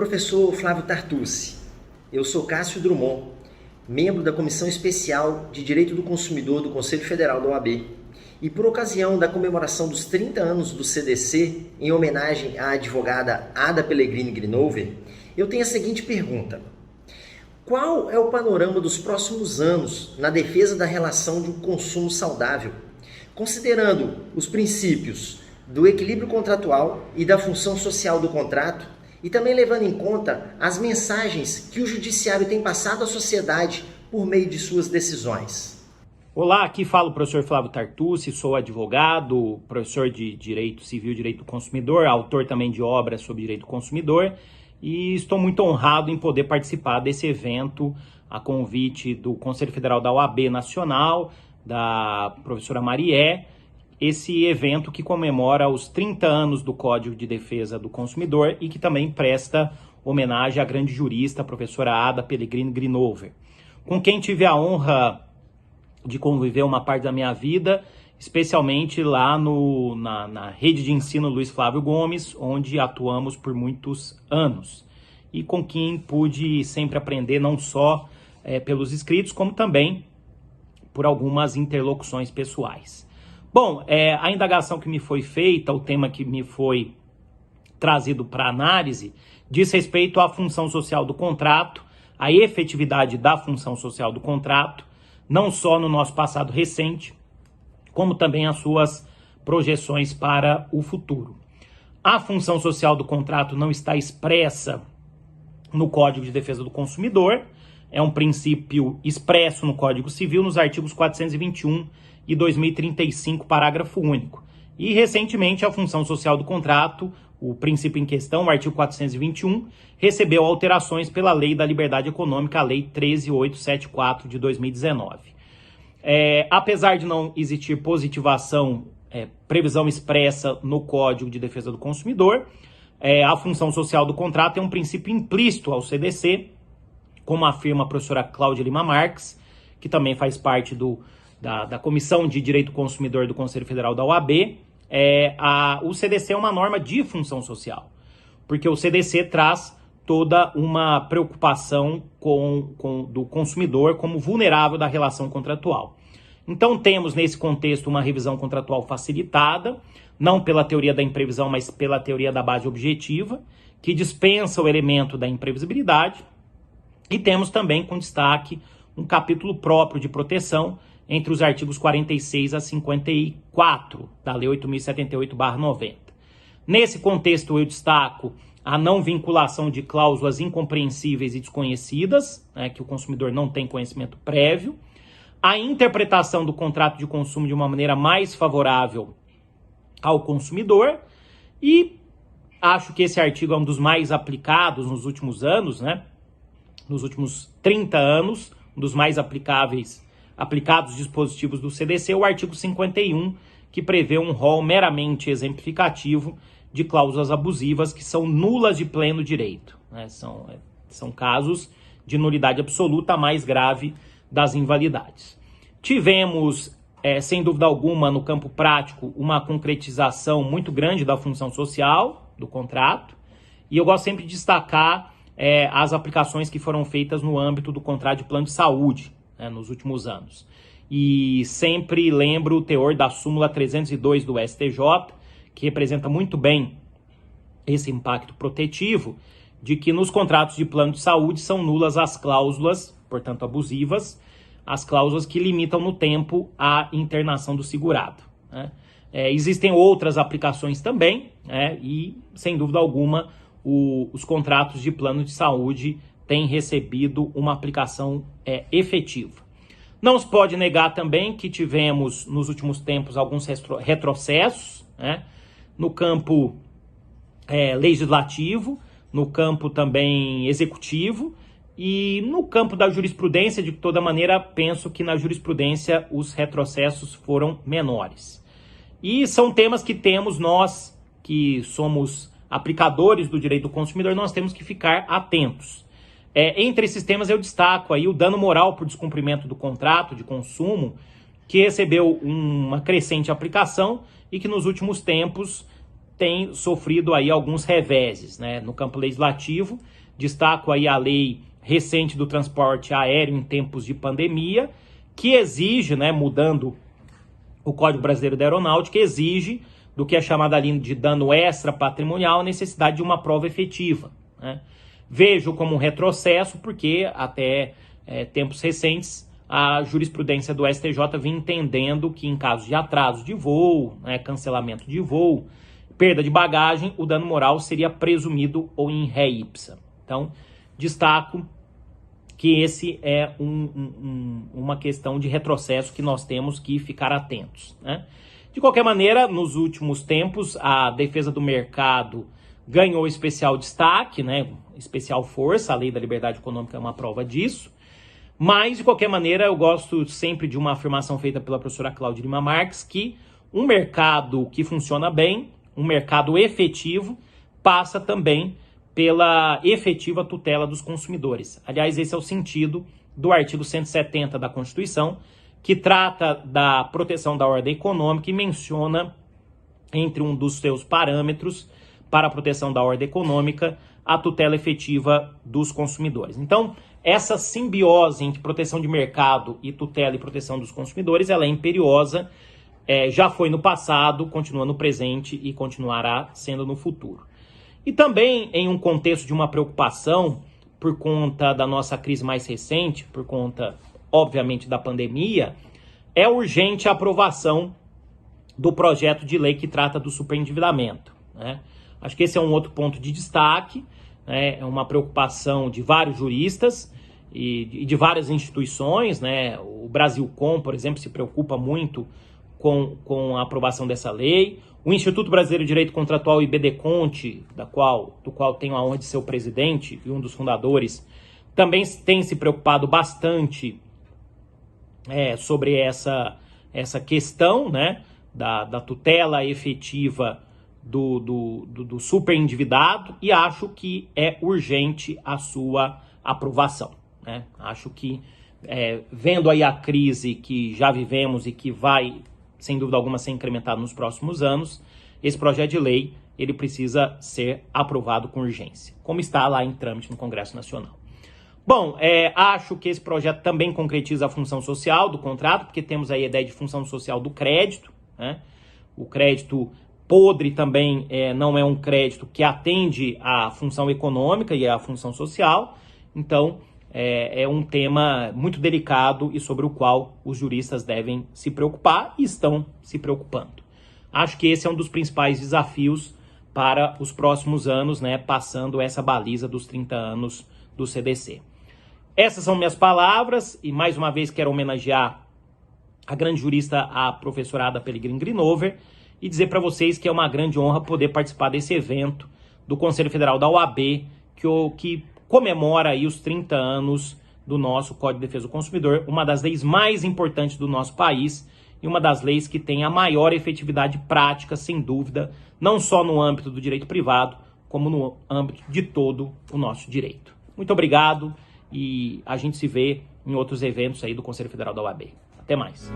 Professor Flávio Tartucci, eu sou Cássio Drummond, membro da Comissão Especial de Direito do Consumidor do Conselho Federal da OAB. E por ocasião da comemoração dos 30 anos do CDC, em homenagem à advogada Ada Pellegrini Grinover, eu tenho a seguinte pergunta. Qual é o panorama dos próximos anos na defesa da relação de um consumo saudável, considerando os princípios do equilíbrio contratual e da função social do contrato, e também levando em conta as mensagens que o judiciário tem passado à sociedade por meio de suas decisões? Olá, aqui fala o professor Flávio Tartucci, sou advogado, professor de Direito Civil e Direito do Consumidor, autor também de obras sobre Direito do Consumidor, e estou muito honrado em poder participar desse evento a convite do Conselho Federal da OAB Nacional, da professora Marié, esse evento que comemora os 30 anos do Código de Defesa do Consumidor e que também presta homenagem à grande jurista, a professora Ada Pellegrini Grinover, com quem tive a honra de conviver uma parte da minha vida, especialmente lá na rede de ensino Luiz Flávio Gomes, onde atuamos por muitos anos, e com quem pude sempre aprender não só pelos escritos, como também por algumas interlocuções pessoais. Bom, a indagação que me foi feita, o tema que me foi trazido para análise, diz respeito à função social do contrato, à efetividade da função social do contrato, não só no nosso passado recente, como também as suas projeções para o futuro. A função social do contrato não está expressa no Código de Defesa do Consumidor, é um princípio expresso no Código Civil, nos artigos 421 e 2035, parágrafo único. E, recentemente, a função social do contrato, o princípio em questão, o artigo 421, recebeu alterações pela Lei da Liberdade Econômica, a Lei 13.874 de 2019. Apesar de não existir positivação, previsão expressa no Código de Defesa do Consumidor, a função social do contrato é um princípio implícito ao CDC, como afirma a professora Cláudia Lima Marques, que também faz parte da Comissão de Direito do Consumidor do Conselho Federal da OAB. O CDC é uma norma de função social, porque o CDC traz toda uma preocupação do consumidor como vulnerável da relação contratual. Então temos nesse contexto uma revisão contratual facilitada, não pela teoria da imprevisão, mas pela teoria da base objetiva, que dispensa o elemento da imprevisibilidade, e temos também com destaque um capítulo próprio de proteção entre os artigos 46 a 54 da Lei 8.078/90. Nesse contexto eu destaco a não vinculação de cláusulas incompreensíveis e desconhecidas, que o consumidor não tem conhecimento prévio, a interpretação do contrato de consumo de uma maneira mais favorável ao consumidor, e acho que esse artigo é um dos mais aplicados nos últimos anos, nos últimos 30 anos, um dos mais aplicados dispositivos do CDC, o artigo 51, que prevê um rol meramente exemplificativo de cláusulas abusivas que são nulas de pleno direito. São casos de nulidade absoluta, a mais grave das invalidades. Tivemos, sem dúvida alguma, no campo prático, uma concretização muito grande da função social do contrato, e eu gosto sempre de destacar as aplicações que foram feitas no âmbito do contrato de plano de saúde, nos últimos anos. E sempre lembro o teor da súmula 302 do STJ, que representa muito bem esse impacto protetivo, de que nos contratos de plano de saúde são nulas as cláusulas, portanto abusivas, as cláusulas que limitam no tempo a internação do segurado. Existem outras aplicações também, e sem dúvida alguma os contratos de plano de saúde têm recebido uma aplicação efetiva. Não se pode negar também que tivemos nos últimos tempos alguns retrocessos, no campo legislativo, no campo também executivo e no campo da jurisprudência. De toda maneira, penso que na jurisprudência os retrocessos foram menores. E são temas que temos nós, que somos aplicadores do direito do consumidor, nós temos que ficar atentos. Entre esses temas eu destaco aí o dano moral por descumprimento do contrato de consumo, que recebeu uma crescente aplicação e que nos últimos tempos tem sofrido aí alguns reveses, né? No campo legislativo, destaco aí a lei recente do transporte aéreo em tempos de pandemia, que exige, né, mudando o Código Brasileiro da Aeronáutica, exige do que é chamado ali de dano extra patrimonial a necessidade de uma prova efetiva, né? Vejo como um retrocesso porque até tempos recentes a jurisprudência do STJ vinha entendendo que em casos de atraso de voo, né, cancelamento de voo, perda de bagagem, o dano moral seria presumido ou in re ipsa. Então, destaco que esse é uma questão de retrocesso que nós temos que ficar atentos, né? De qualquer maneira, nos últimos tempos, a defesa do mercado ganhou especial destaque, né? Especial força, a lei da liberdade econômica é uma prova disso. Mas, de qualquer maneira, eu gosto sempre de uma afirmação feita pela professora Cláudia Lima Marques, que um mercado que funciona bem, um mercado efetivo, passa também pela efetiva tutela dos consumidores. Aliás, esse é o sentido do artigo 170 da Constituição, que trata da proteção da ordem econômica e menciona, entre um dos seus parâmetros para a proteção da ordem econômica, a tutela efetiva dos consumidores. Então, essa simbiose entre proteção de mercado e tutela e proteção dos consumidores, ela é imperiosa, já foi no passado, continua no presente e continuará sendo no futuro. E também em um contexto de uma preocupação por conta da nossa crise mais recente, por conta, obviamente, da pandemia, é urgente a aprovação do projeto de lei que trata do superendividamento, né? Acho que esse é um outro ponto de destaque, né? É uma preocupação de vários juristas e de várias instituições, né? O Brasilcom, por exemplo, se preocupa muito com a aprovação dessa lei. O Instituto Brasileiro de Direito Contratual, IBDConte, do qual tenho a honra de ser o presidente e um dos fundadores, também tem se preocupado bastante sobre essa questão, né, da tutela efetiva do superendividado, e acho que é urgente a sua aprovação, né? Acho que, vendo aí a crise que já vivemos e que vai, sem dúvida alguma, ser incrementado nos próximos anos, esse projeto de lei ele precisa ser aprovado com urgência, como está lá em trâmite no Congresso Nacional. Bom, acho que esse projeto também concretiza a função social do contrato, porque temos aí a ideia de função social do crédito, né? O crédito podre também não é um crédito que atende à função econômica e à função social, então é um tema muito delicado e sobre o qual os juristas devem se preocupar e estão se preocupando. Acho que esse é um dos principais desafios para os próximos anos, né, passando essa baliza dos 30 anos do CDC. Essas são minhas palavras e, mais uma vez, quero homenagear a grande jurista, a professora Ada Pelegrini Grinover, e dizer para vocês que é uma grande honra poder participar desse evento do Conselho Federal da OAB, que comemora aí os 30 anos do nosso Código de Defesa do Consumidor, uma das leis mais importantes do nosso país e uma das leis que tem a maior efetividade prática, sem dúvida, não só no âmbito do direito privado, como no âmbito de todo o nosso direito. Muito obrigado e a gente se vê em outros eventos aí do Conselho Federal da OAB. Até mais.